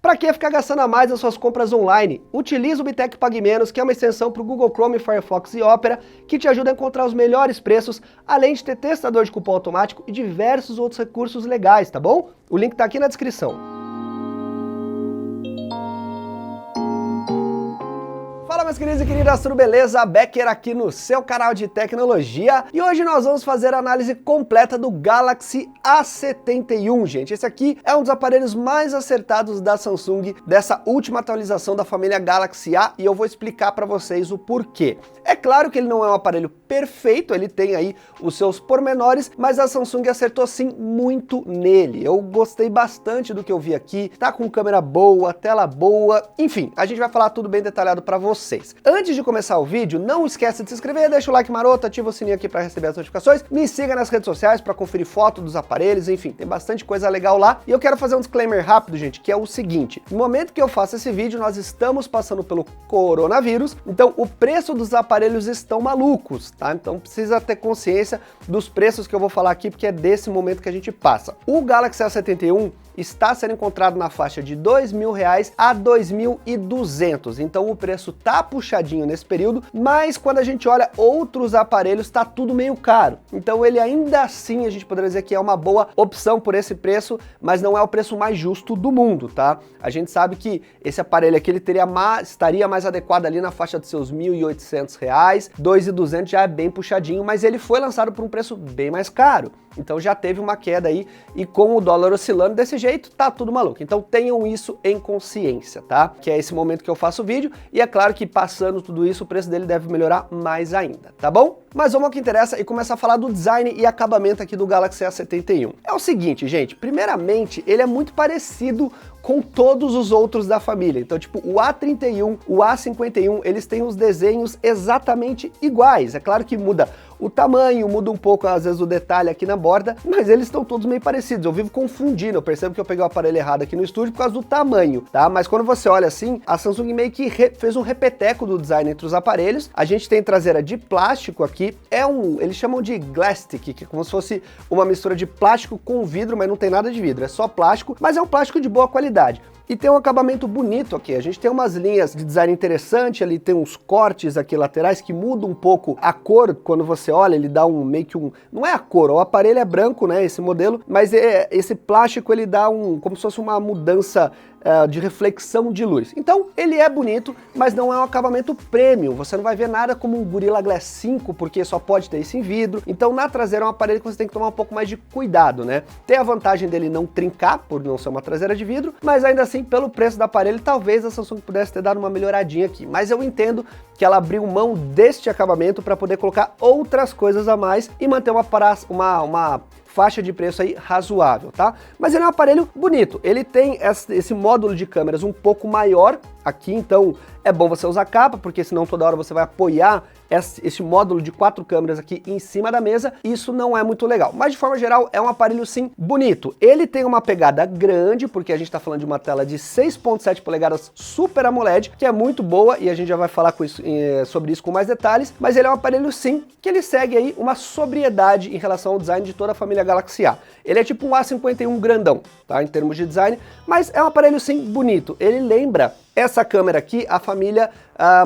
Para que ficar gastando a mais nas suas compras online? Utiliza o Bitec Pague Menos, que é uma extensão para o Google Chrome, Firefox e Opera, que te ajuda a encontrar os melhores preços, além de ter testador de cupom automático e diversos outros recursos legais, tá bom? O link tá aqui na descrição. Fala, meus queridos e queridas, tudo beleza? Becker aqui no seu canal de tecnologia e hoje nós vamos fazer a análise completa do Galaxy A71, gente. Esse aqui é um dos aparelhos mais acertados da Samsung dessa última atualização da família Galaxy A e eu vou explicar para vocês o porquê. É claro que ele não é um aparelho perfeito, ele tem aí os seus pormenores, mas a Samsung acertou sim muito nele. Eu gostei bastante do que eu vi aqui, tá com câmera boa, tela boa, enfim, a gente vai falar tudo bem detalhado para vocês. Antes de começar o vídeo, não esquece de se inscrever, deixa o like maroto, ativa o sininho aqui para receber as notificações, me siga nas redes sociais para conferir foto dos aparelhos, enfim, tem bastante coisa legal lá. E eu quero fazer um disclaimer rápido, gente, que é o seguinte: no momento que eu faço esse vídeo, nós estamos passando pelo coronavírus, então o preço dos aparelhos estão malucos, tá? Então precisa ter consciência dos preços que eu vou falar aqui, porque é desse momento que a gente passa. O Galaxy A71 está sendo encontrado na faixa de R$2.000 a R$2.200, então o preço tá puxadinho nesse período, mas quando a gente olha outros aparelhos tá tudo meio caro, então ele ainda assim a gente poderia dizer que é uma boa opção por esse preço, mas não é o preço mais justo do mundo, tá? A gente sabe que esse aparelho aqui ele estaria mais adequado ali na faixa dos seus R$1.800, R$2.200 já é bem puxadinho, mas ele foi lançado por um preço bem mais caro, então já teve uma queda aí, e com o dólar oscilando desse jeito, tá tudo maluco. Então tenham isso em consciência, tá? Que é esse momento que eu faço o vídeo, e é claro que passando tudo isso, o preço dele deve melhorar mais ainda, tá bom? Mas vamos ao que interessa e começar a falar do design e acabamento aqui do Galaxy A71. É o seguinte, gente, primeiramente, ele é muito parecido com todos os outros da família. Então, tipo, o A31, o A51, eles têm os desenhos exatamente iguais. É claro que muda o tamanho, muda um pouco, às vezes, o detalhe aqui na borda, mas eles estão todos meio parecidos. Eu vivo confundindo, eu percebo que eu peguei o aparelho errado aqui no estúdio por causa do tamanho, tá? Mas quando você olha assim, a Samsung meio que fez um repeteco do design entre os aparelhos. A gente tem traseira de plástico aqui, eles chamam de Glastic, que é como se fosse uma mistura de plástico com vidro, mas não tem nada de vidro, é só plástico, mas é um plástico de boa qualidade. E tem um acabamento bonito aqui, a gente tem umas linhas de design interessante, ali tem uns cortes aqui laterais que mudam um pouco a cor, quando você olha ele dá meio que não é a cor, o aparelho é branco, né, esse modelo, mas esse plástico ele dá como se fosse uma mudança de reflexão de luz. Então ele é bonito, mas não é um acabamento premium, você não vai ver nada como um Gorilla Glass 5, porque só pode ter isso em vidro, então na traseira é um aparelho que você tem que tomar um pouco mais de cuidado, né? Tem a vantagem dele não trincar, por não ser uma traseira de vidro, mas ainda assim, pelo preço do aparelho, talvez a Samsung pudesse ter dado uma melhoradinha aqui, mas eu entendo que ela abriu mão deste acabamento para poder colocar outras coisas a mais e manter uma faixa de preço aí razoável, tá? Mas ele é um aparelho bonito, ele tem esse módulo de câmeras um pouco maior aqui, então é bom você usar capa, porque senão toda hora você vai apoiar esse módulo de 4 câmeras aqui em cima da mesa, isso não é muito legal. Mas de forma geral é um aparelho sim bonito. Ele tem uma pegada grande, porque a gente tá falando de uma tela de 6.7 polegadas Super AMOLED, que é muito boa e a gente já vai falar sobre isso com mais detalhes, mas ele é um aparelho sim, que ele segue aí uma sobriedade em relação ao design de toda a família Galaxy A. Ele é tipo um A51 grandão, tá, em termos de design, mas é um aparelho sim bonito. Ele lembra essa câmera aqui, a família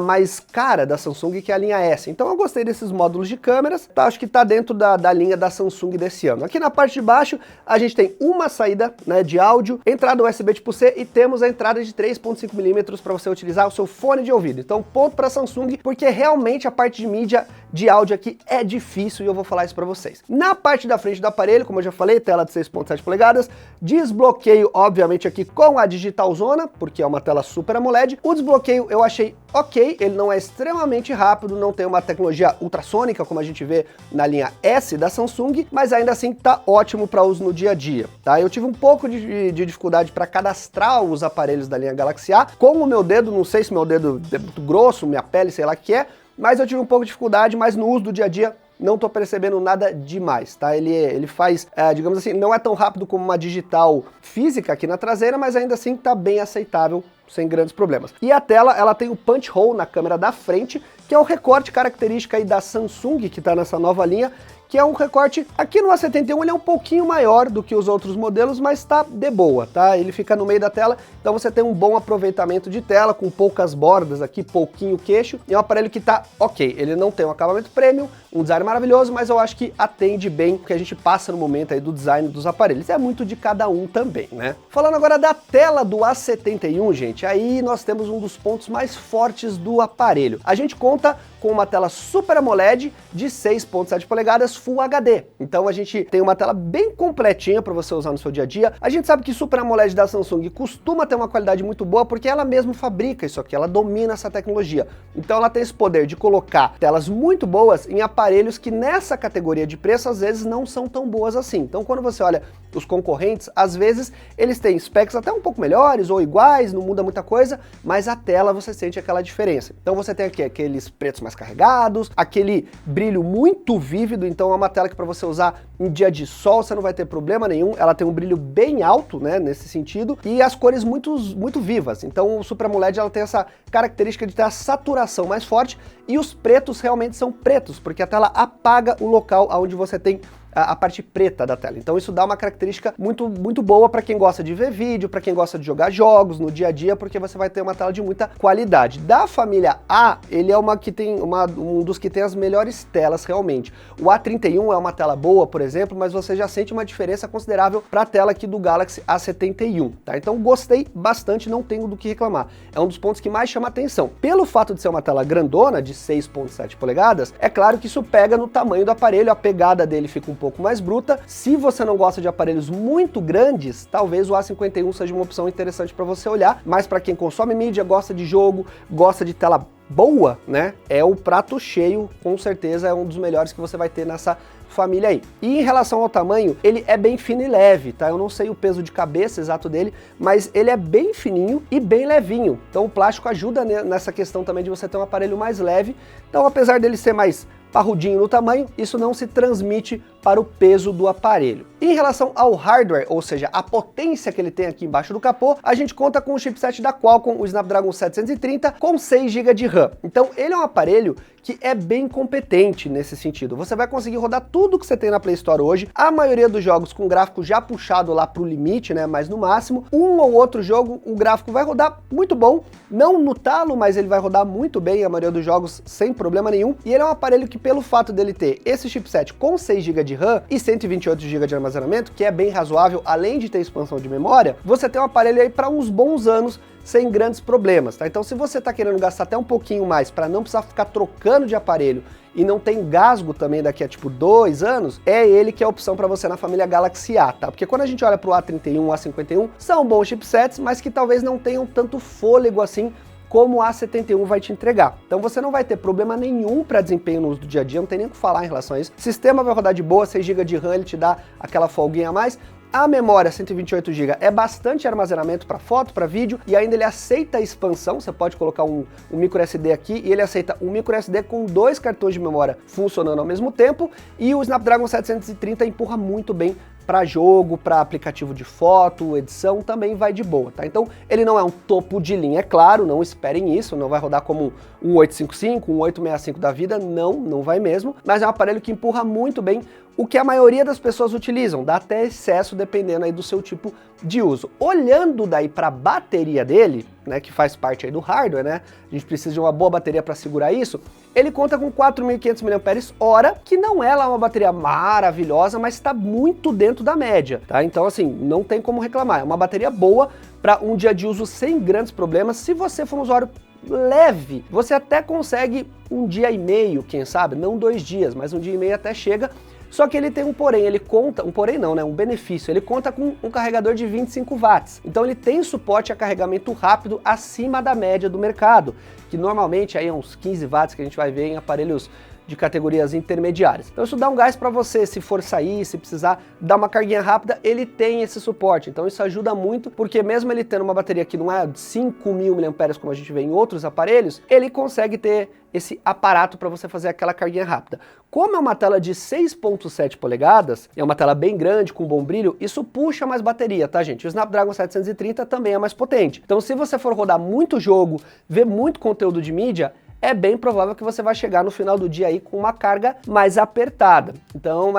mais cara da Samsung, que é a linha S. Então eu gostei desses módulos de câmeras, tá? Acho que tá dentro da linha da Samsung desse ano. Aqui na parte de baixo, a gente tem uma saída, né, de áudio, entrada USB tipo C e temos a entrada de 3.5 mm para você utilizar o seu fone de ouvido. Então ponto para Samsung, porque realmente a parte de mídia de áudio aqui é difícil e eu vou falar isso para vocês. Na parte da frente do aparelho, como eu já falei, tela de 6.7 polegadas, desbloqueio obviamente aqui com a Digital Zona, porque é uma tela Super AMOLED. O desbloqueio eu achei ok, ele não é extremamente rápido, não tem uma tecnologia ultrassônica como a gente vê na linha S da Samsung, mas ainda assim tá ótimo para uso no dia a dia, tá? Eu tive um pouco de dificuldade para cadastrar os aparelhos da linha Galaxy A com o meu dedo, não sei se meu dedo é muito grosso, minha pele, sei lá o que é, mas eu tive um pouco de dificuldade, mas no uso do dia a dia não tô percebendo nada demais, tá? Ele faz, digamos assim, não é tão rápido como uma digital física aqui na traseira, mas ainda assim tá bem aceitável, sem grandes problemas. E a tela, ela tem o punch hole na câmera da frente, que é o recorte característico aí da Samsung, que tá nessa nova linha, que é um recorte, aqui no A71 ele é um pouquinho maior do que os outros modelos, mas tá de boa, tá? Ele fica no meio da tela, então você tem um bom aproveitamento de tela, com poucas bordas aqui, pouquinho queixo, e é um aparelho que tá ok. Ele não tem um acabamento premium, um design maravilhoso, mas eu acho que atende bem o que a gente passa no momento aí do design dos aparelhos. É muito de cada um também, né? Falando agora da tela do A71, gente, aí nós temos um dos pontos mais fortes do aparelho. A gente conta com uma tela Super AMOLED de 6.7 polegadas Full HD. Então a gente tem uma tela bem completinha para você usar no seu dia a dia. A gente sabe que Super AMOLED da Samsung costuma ter uma qualidade muito boa porque ela mesma fabrica isso aqui, ela domina essa tecnologia. Então ela tem esse poder de colocar telas muito boas em aparelhos que nessa categoria de preço às vezes não são tão boas assim. Então quando você olha os concorrentes, às vezes eles têm specs até um pouco melhores ou iguais, não muda muita coisa, mas a tela você sente aquela diferença. Então você tem aqui aqueles pretos mais carregados, aquele brilho muito vívido, então é uma tela que para você usar em dia de sol você não vai ter problema nenhum, ela tem um brilho bem alto, né, nesse sentido, e as cores muito vivas. Então o Super AMOLED ela tem essa característica de ter a saturação mais forte e os pretos realmente são pretos, porque a tela apaga o local onde você tem a parte preta da tela. Então isso dá uma característica muito boa para quem gosta de ver vídeo, para quem gosta de jogar jogos no dia a dia, porque você vai ter uma tela de muita qualidade. Da família A, ele é um dos que tem as melhores telas realmente. O A31 é uma tela boa, por exemplo, mas você já sente uma diferença considerável para a tela aqui do Galaxy A71, tá? Então gostei bastante, não tenho do que reclamar. É um dos pontos que mais chama atenção. Pelo fato de ser uma tela grandona, de 6.7 polegadas, é claro que isso pega no tamanho do aparelho, a pegada dele fica um pouco mais bruta. Se você não gosta de aparelhos muito grandes, talvez o A51 seja uma opção interessante para você olhar, mas para quem consome mídia, gosta de jogo, gosta de tela boa, né, é o prato cheio, com certeza é um dos melhores que você vai ter nessa família aí. E em relação ao tamanho, ele é bem fino e leve, tá? Eu não sei o peso de cabeça exato dele, mas ele é bem fininho e bem levinho. Então o plástico ajuda nessa questão também de você ter um aparelho mais leve. Então apesar dele ser mais parrudinho no tamanho, isso não se transmite para o peso do aparelho. Em relação ao hardware, ou seja, a potência que ele tem aqui embaixo do capô, a gente conta com o chipset da Qualcomm, o Snapdragon 730, com 6 GB de RAM. Então ele é um aparelho que é bem competente nesse sentido. Você vai conseguir rodar tudo que você tem na Play Store hoje, a maioria dos jogos com gráfico já puxado lá para o limite, né, mas no máximo, um ou outro jogo, o gráfico vai rodar muito bom, não no talo, mas ele vai rodar muito bem a maioria dos jogos sem problema nenhum, e ele é um aparelho que pelo fato dele ter esse chipset com 6 GB de RAM e 128 GB de armazenamento, que é bem razoável, além de ter expansão de memória, você tem um aparelho aí para uns bons anos sem grandes problemas, tá? Então se você tá querendo gastar até um pouquinho mais para não precisar ficar trocando de aparelho e não tem engasgo também daqui a tipo 2 anos, é ele que é a opção para você na família Galaxy A, tá? Porque quando a gente olha pro A31, A51, são bons chipsets, mas que talvez não tenham tanto fôlego assim como o A71 vai te entregar. Então você não vai ter problema nenhum para desempenho no uso do dia a dia, não tem nem o que falar em relação a isso. O sistema vai rodar de boa, 6 GB de RAM, ele te dá aquela folguinha a mais. A memória 128 GB é bastante armazenamento para foto, para vídeo, e ainda ele aceita a expansão, você pode colocar um micro SD aqui, e ele aceita um micro SD com 2 cartões de memória funcionando ao mesmo tempo, e o Snapdragon 730 empurra muito bem para jogo, para aplicativo de foto, edição, também vai de boa, tá? Então ele não é um topo de linha, é claro, não esperem isso, não vai rodar como um 855, um 865 da vida, não vai mesmo, mas é um aparelho que empurra muito bem o que a maioria das pessoas utilizam, dá até excesso dependendo aí do seu tipo de uso. Olhando daí para a bateria dele, né, que faz parte aí do hardware, né, a gente precisa de uma boa bateria para segurar isso, ele conta com 4.500 mAh, que não é lá uma bateria maravilhosa, mas está muito dentro da média, tá? Então assim, não tem como reclamar, é uma bateria boa para um dia de uso sem grandes problemas. Se você for um usuário leve, você até consegue um dia e meio, quem sabe, não 2 dias, mas um dia e meio até chega. Só que ele tem um porém, ele conta, um porém não, né, um benefício, ele conta com um carregador de 25 watts, então ele tem suporte a carregamento rápido acima da média do mercado, que normalmente aí é uns 15 watts que a gente vai ver em aparelhos de categorias intermediárias. Então isso dá um gás para você, se for sair, se precisar dar uma carguinha rápida, ele tem esse suporte, então isso ajuda muito, porque mesmo ele tendo uma bateria que não é de 5.000 mAh como a gente vê em outros aparelhos, ele consegue ter esse aparato para você fazer aquela carguinha rápida. Como é uma tela de 6.7 polegadas, é uma tela bem grande, com bom brilho, isso puxa mais bateria, tá gente? O Snapdragon 730 também é mais potente. Então se você for rodar muito jogo, ver muito conteúdo de mídia, é bem provável que você vai chegar no final do dia aí com uma carga mais apertada. Então,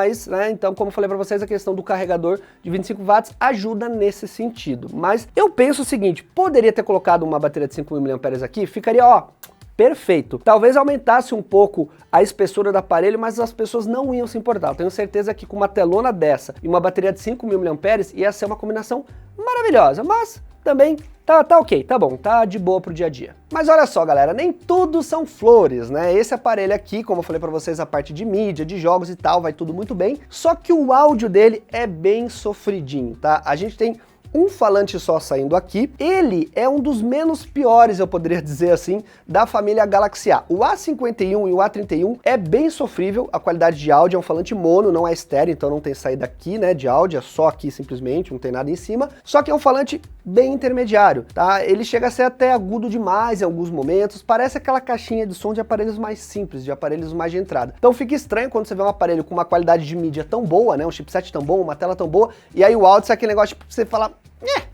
então como eu falei para vocês, a questão do carregador de 25 watts ajuda nesse sentido. Mas eu penso o seguinte, poderia ter colocado uma bateria de 5.000 mAh aqui, ficaria, ó, perfeito. Talvez aumentasse um pouco a espessura do aparelho, mas as pessoas não iam se importar. Eu tenho certeza que com uma telona dessa e uma bateria de 5.000 mAh ia ser uma combinação maravilhosa, mas também tá ok, tá bom, tá de boa pro dia a dia. Mas olha só, galera, nem tudo são flores, né? Esse aparelho aqui, como eu falei pra vocês, a parte de mídia, de jogos e tal, vai tudo muito bem, só que o áudio dele é bem sofridinho, tá? A gente tem um falante só saindo aqui, ele é um dos menos piores, eu poderia dizer assim, da família Galaxy A. O A51 e o A31 é bem sofrível, a qualidade de áudio é um falante mono, não é estéreo, então não tem saída aqui, né, de áudio, é só aqui simplesmente, não tem nada em cima, só que é um falante bem intermediário, tá? Ele chega a ser até agudo demais em alguns momentos, parece aquela caixinha de som de aparelhos mais simples, de aparelhos mais de entrada. Então fica estranho quando você vê um aparelho com uma qualidade de mídia tão boa, né, um chipset tão bom, uma tela tão boa, e aí o áudio é aquele negócio tipo, você fala,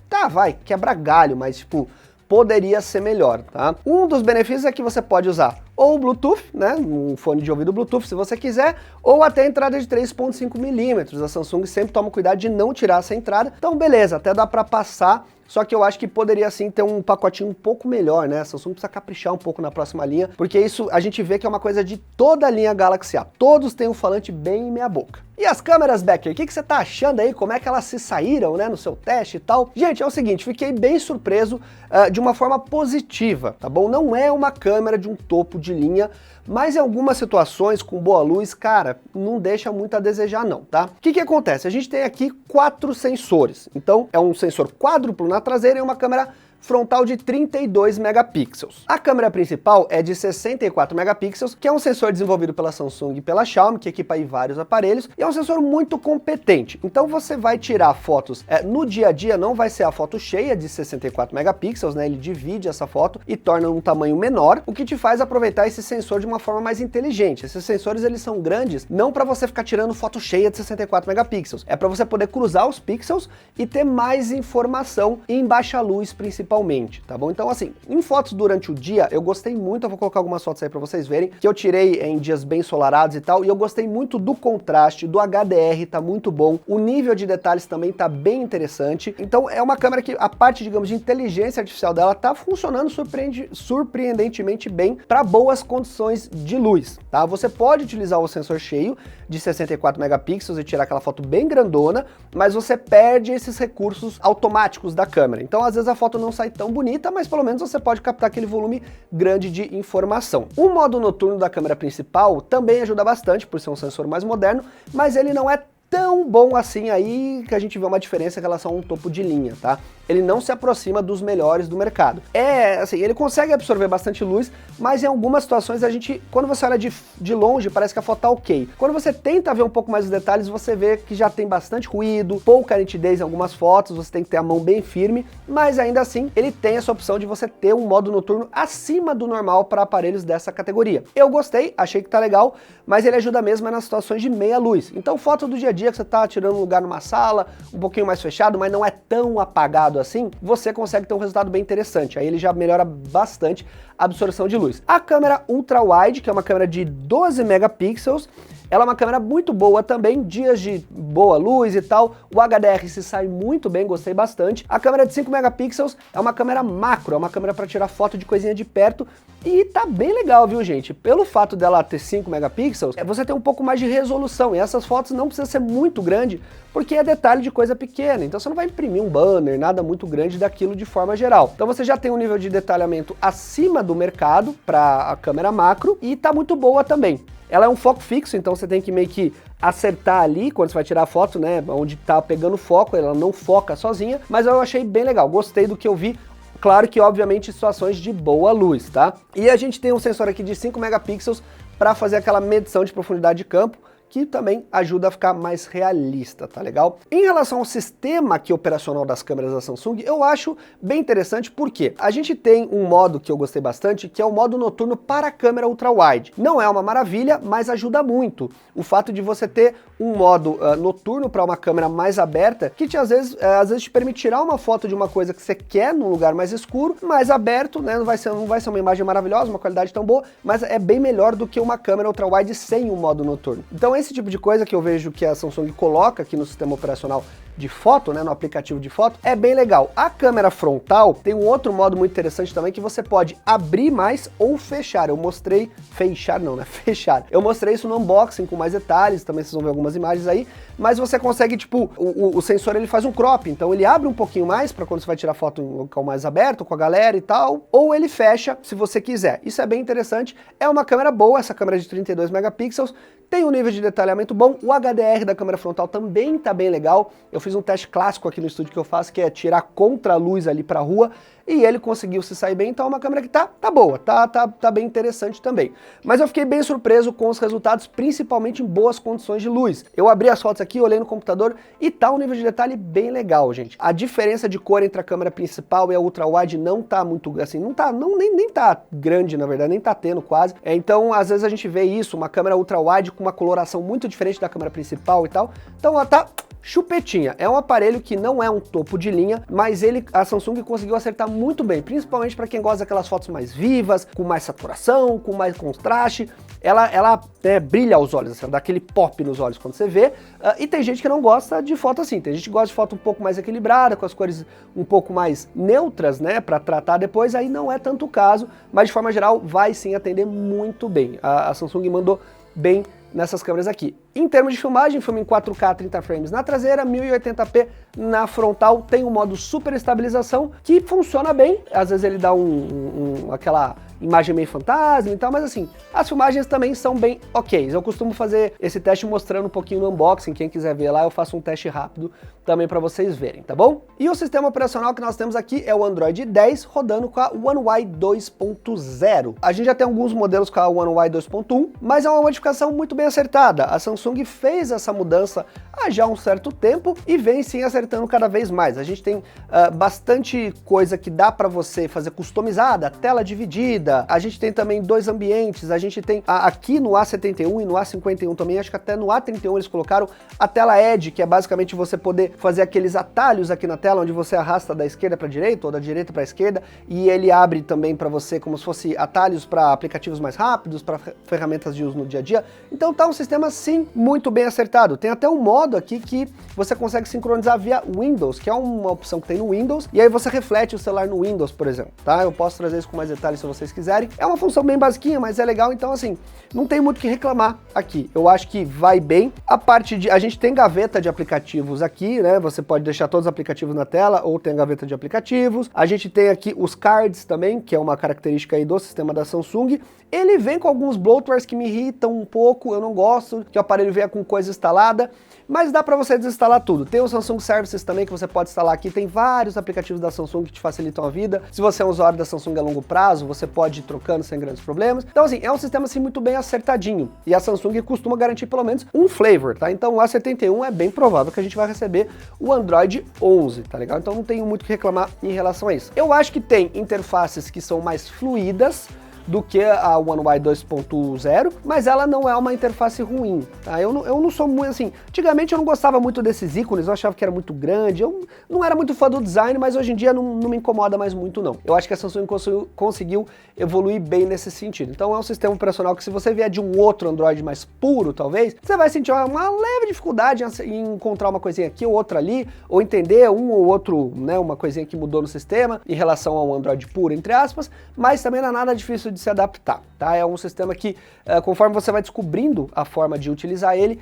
tá, vai, quebra galho, mas tipo, poderia ser melhor, tá? Um dos benefícios é que você pode usar ou o Bluetooth, né, um fone de ouvido Bluetooth se você quiser, ou até a entrada de 3.5 mm. A Samsung sempre toma cuidado de não tirar essa entrada, então beleza, até dá pra passar, só que eu acho que poderia sim ter um pacotinho um pouco melhor, né? A Samsung precisa caprichar um pouco na próxima linha, porque isso a gente vê que é uma coisa de toda a linha Galaxy A. Todos têm um falante bem meia boca. E as câmeras, Becker, o que você tá achando aí? Como é que elas se saíram, né, no seu teste e tal? Gente, é o seguinte, fiquei bem surpreso de uma forma positiva, tá bom? Não é uma câmera de um topo de linha, mas em algumas situações, com boa luz, cara, não deixa muito a desejar não, tá? O que acontece? A gente tem aqui 4 sensores. Então, é um sensor quádruplo na traseira e uma câmera frontal de 32 megapixels. A câmera principal é de 64 megapixels, que é um sensor desenvolvido pela Samsung e pela Xiaomi, que equipa aí vários aparelhos, e é um sensor muito competente. Então você vai tirar fotos no dia a dia, não vai ser a foto cheia de 64 megapixels, né? Ele divide essa foto e torna um tamanho menor, o que te faz aproveitar esse sensor de uma forma mais inteligente. Esses sensores, eles são grandes, não para você ficar tirando foto cheia de 64 megapixels, é para você poder cruzar os pixels e ter mais informação em baixa luz, principalmente, tá bom? Então assim, em fotos durante o dia, eu gostei muito, eu vou colocar algumas fotos aí pra vocês verem, que eu tirei em dias bem ensolarados e tal, e eu gostei muito do contraste, do HDR, tá muito bom, o nível de detalhes também tá bem interessante, então é uma câmera que a parte, digamos, de inteligência artificial dela tá funcionando surpreendentemente bem para boas condições de luz, tá? Você pode utilizar o sensor cheio de 64 megapixels e tirar aquela foto bem grandona, mas você perde esses recursos automáticos da câmera, então às vezes a foto não sai tão bonita, mas pelo menos você pode captar aquele volume grande de informação. O modo noturno da câmera principal também ajuda bastante, por ser um sensor mais moderno, mas ele não é tão bom assim aí que a gente vê uma diferença em relação a um topo de linha, tá? Ele não se aproxima dos melhores do mercado. É, assim, ele consegue absorver bastante luz, mas em algumas situações a gente, quando você olha de longe, parece que a foto tá ok. Quando você tenta ver um pouco mais os detalhes, você vê que já tem bastante ruído, pouca nitidez em algumas fotos, você tem que ter a mão bem firme, mas ainda assim, ele tem essa opção de você ter um modo noturno acima do normal para aparelhos dessa categoria. Eu gostei, achei que tá legal, mas ele ajuda mesmo nas situações de meia luz. Então, foto do dia a dia que você tá tirando um lugar numa sala, um pouquinho mais fechado, mas não é tão apagado assim, você consegue ter um resultado bem interessante. Aí ele já melhora bastante a absorção de luz. A câmera ultra wide, que é uma câmera de 12 megapixels, ela é uma câmera muito boa também, dias de boa luz e tal, o HDR se sai muito bem, gostei bastante. A câmera de 5 megapixels é uma câmera macro, é uma câmera para tirar foto de coisinha de perto e tá bem legal, viu, gente? Pelo fato dela ter 5 megapixels, você tem um pouco mais de resolução e essas fotos não precisam ser muito grande, porque é detalhe de coisa pequena, então você não vai imprimir um banner, nada muito grande daquilo de forma geral. Então você já tem um nível de detalhamento acima do mercado para a câmera macro e tá muito boa também. Ela é um foco fixo, então você tem que meio que acertar ali, quando você vai tirar a foto, né, onde tá pegando foco, ela não foca sozinha, mas eu achei bem legal, gostei do que eu vi. Claro que, obviamente, situações de boa luz, tá? E a gente tem um sensor aqui de 5 megapixels para fazer aquela medição de profundidade de campo, que também ajuda a ficar mais realista, tá legal? Em relação ao sistema aqui operacional das câmeras da Samsung, eu acho bem interessante porque a gente tem um modo que eu gostei bastante, que é o modo noturno para a câmera ultra-wide. Não é uma maravilha, mas ajuda muito o fato de você ter um modo noturno para uma câmera mais aberta, que às vezes te permite tirar uma foto de uma coisa que você quer num lugar mais escuro, mais aberto, né? Não vai ser uma imagem maravilhosa, uma qualidade tão boa, mas é bem melhor do que uma câmera ultra-wide sem o modo noturno. Então esse tipo de coisa que eu vejo que a Samsung coloca aqui no sistema operacional de foto, né, no aplicativo de foto, é bem legal. A câmera frontal tem um outro modo muito interessante também, que você pode abrir mais ou fechar. Eu mostrei, fechar. Eu mostrei isso no unboxing com mais detalhes, também vocês vão ver algumas imagens aí, mas você consegue, tipo, o sensor ele faz um crop, então ele abre um pouquinho mais para quando você vai tirar foto em um local mais aberto, com a galera e tal, ou ele fecha se você quiser. Isso é bem interessante, é uma câmera boa, essa câmera de 32 megapixels, tem um nível de detalhamento bom, o HDR da câmera frontal também tá bem legal. Eu fiz um teste clássico aqui no estúdio que eu faço, que é tirar contra a luz ali pra rua, e ele conseguiu se sair bem, então é uma câmera que tá boa, tá bem interessante também. Mas eu fiquei bem surpreso com os resultados, principalmente em boas condições de luz. Eu abri as fotos aqui, olhei no computador e tá um nível de detalhe bem legal, gente. A diferença de cor entre a câmera principal e a ultra-wide não tá muito, assim, nem tá grande, na verdade, nem tá tendo quase. Então, às vezes a gente vê isso, uma câmera ultra-wide com uma coloração muito diferente da câmera principal e tal. Então, ela tá chupetinha. É um aparelho que não é um topo de linha, mas a Samsung conseguiu acertar muito bem, principalmente para quem gosta daquelas fotos mais vivas, com mais saturação, com mais contraste. Ela brilha aos olhos, assim, dá aquele pop nos olhos quando você vê, e tem gente que não gosta de foto assim, tem gente que gosta de foto um pouco mais equilibrada, com as cores um pouco mais neutras, né, para tratar depois, aí não é tanto o caso, mas de forma geral vai sim atender muito bem. A Samsung mandou bem nessas câmeras aqui. Em termos de filmagem, filme em 4K 30 frames na traseira, 1080p na frontal, tem um modo super estabilização que funciona bem, às vezes ele dá aquela imagem meio fantasma e tal, mas assim, as filmagens também são bem ok. Eu costumo fazer esse teste mostrando um pouquinho no unboxing, quem quiser ver lá, eu faço um teste rápido também para vocês verem, tá bom? E o sistema operacional que nós temos aqui é o Android 10 rodando com a One UI 2.0. A gente já tem alguns modelos com a One UI 2.1, mas é uma modificação muito bem acertada. A Samsung fez essa mudança há já um certo tempo e vem sim acertando cada vez mais. A gente tem bastante coisa que dá para você fazer customizada, tela dividida, a gente tem também dois ambientes, a gente tem aqui no A71 e no A51 também, acho que até no A31 eles colocaram a tela Edge, que é basicamente você poder fazer aqueles atalhos aqui na tela, onde você arrasta da esquerda para a direita ou da direita para a esquerda, e ele abre também para você como se fosse atalhos para aplicativos mais rápidos, para ferramentas de uso no dia a dia. Então tá um sistema sim muito bem acertado. Tem até um modo aqui que você consegue sincronizar via Windows, que é uma opção que tem no Windows, e aí você reflete o celular no Windows, por exemplo, tá? Eu posso trazer isso com mais detalhes se vocês quiserem. É uma função bem basiquinha, mas é legal, então assim, não tem muito o que reclamar aqui. Eu acho que vai bem. A gente tem gaveta de aplicativos aqui, né? Você pode deixar todos os aplicativos na tela ou tem a gaveta de aplicativos. A gente tem aqui os cards também, que é uma característica aí do sistema da Samsung. Ele vem com alguns bloatwares que me irritam um pouco, eu não gosto que o aparelho venha com coisa instalada, mas dá para você desinstalar tudo. Tem o Samsung Services também que você pode instalar aqui, tem vários aplicativos da Samsung que te facilitam a vida. Se você é um usuário da Samsung a longo prazo, você pode ir trocando sem grandes problemas. Então assim, é um sistema assim muito bem acertadinho, e a Samsung costuma garantir pelo menos um flavor, tá? Então o A71 é bem provável que a gente vai receber o Android 11, tá legal? Então não tenho muito o que reclamar em relação a isso. Eu acho que tem interfaces que são mais fluidas do que a One UI 2.0, mas ela não é uma interface ruim, tá? Eu não sou muito assim, antigamente eu não gostava muito desses ícones, eu achava que era muito grande, eu não era muito fã do design, mas hoje em dia não me incomoda mais muito não. Eu acho que a Samsung conseguiu evoluir bem nesse sentido. Então é um sistema operacional que se você vier de um outro Android mais puro, talvez, você vai sentir uma leve dificuldade em encontrar uma coisinha aqui ou outra ali, ou entender um ou outro, né, uma coisinha que mudou no sistema em relação ao Android puro, entre aspas, mas também não é nada difícil de se adaptar, tá? É um sistema que, conforme você vai descobrindo a forma de utilizar ele,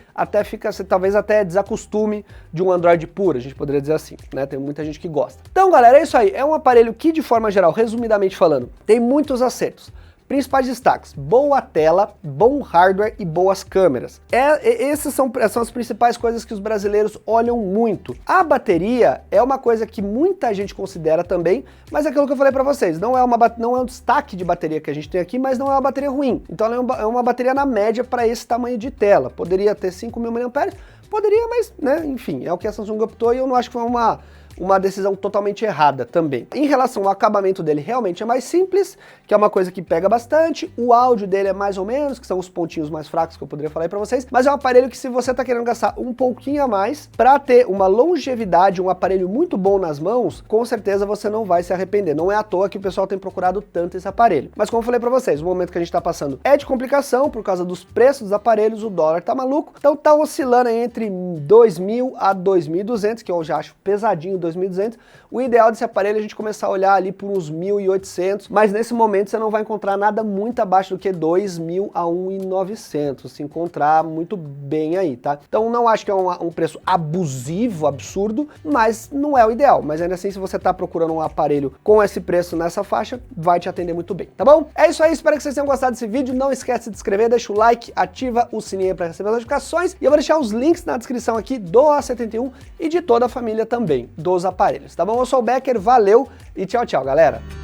você talvez até desacostume de um Android puro, a gente poderia dizer assim, né? Tem muita gente que gosta. Então, galera, é isso aí. É um aparelho que, de forma geral, resumidamente falando, tem muitos acertos. Principais destaques: boa tela, bom hardware e boas câmeras. Essas são as principais coisas que os brasileiros olham muito. A bateria é uma coisa que muita gente considera também, mas é aquilo que eu falei para vocês, não é um destaque de bateria que a gente tem aqui, mas não é uma bateria ruim. Então ela é uma bateria na média para esse tamanho de tela. Poderia ter 5.000 mAh? Poderia, mas, né, enfim, é o que a Samsung optou e eu não acho que foi uma decisão totalmente errada também. Em relação ao acabamento dele, realmente é mais simples, que é uma coisa que pega bastante. O áudio dele é mais ou menos, que são os pontinhos mais fracos que eu poderia falar aí pra vocês, mas é um aparelho que, se você tá querendo gastar um pouquinho a mais pra ter uma longevidade, um aparelho muito bom nas mãos, com certeza você não vai se arrepender. Não é à toa que o pessoal tem procurado tanto esse aparelho. Mas como eu falei pra vocês, o momento que a gente tá passando é de complicação por causa dos preços dos aparelhos, o dólar tá maluco, então tá oscilando aí entre 2.000 a 2.200, que eu já acho pesadinho, 2.200. O ideal desse aparelho é a gente começar a olhar ali por uns 1.800, mas nesse momento você não vai encontrar nada muito abaixo do que 2.000 a 1.900, se encontrar muito bem aí, tá? Então não acho que é um preço abusivo, absurdo, mas não é o ideal. Mas ainda assim, se você tá procurando um aparelho com esse preço nessa faixa, vai te atender muito bem, tá bom? É isso aí, espero que vocês tenham gostado desse vídeo. Não esquece de se inscrever, deixa o like, ativa o sininho para receber as notificações, e eu vou deixar os links na descrição aqui do A71 e de toda a família também, dos aparelhos, tá bom? Eu sou o Becker, valeu e tchau, tchau, galera!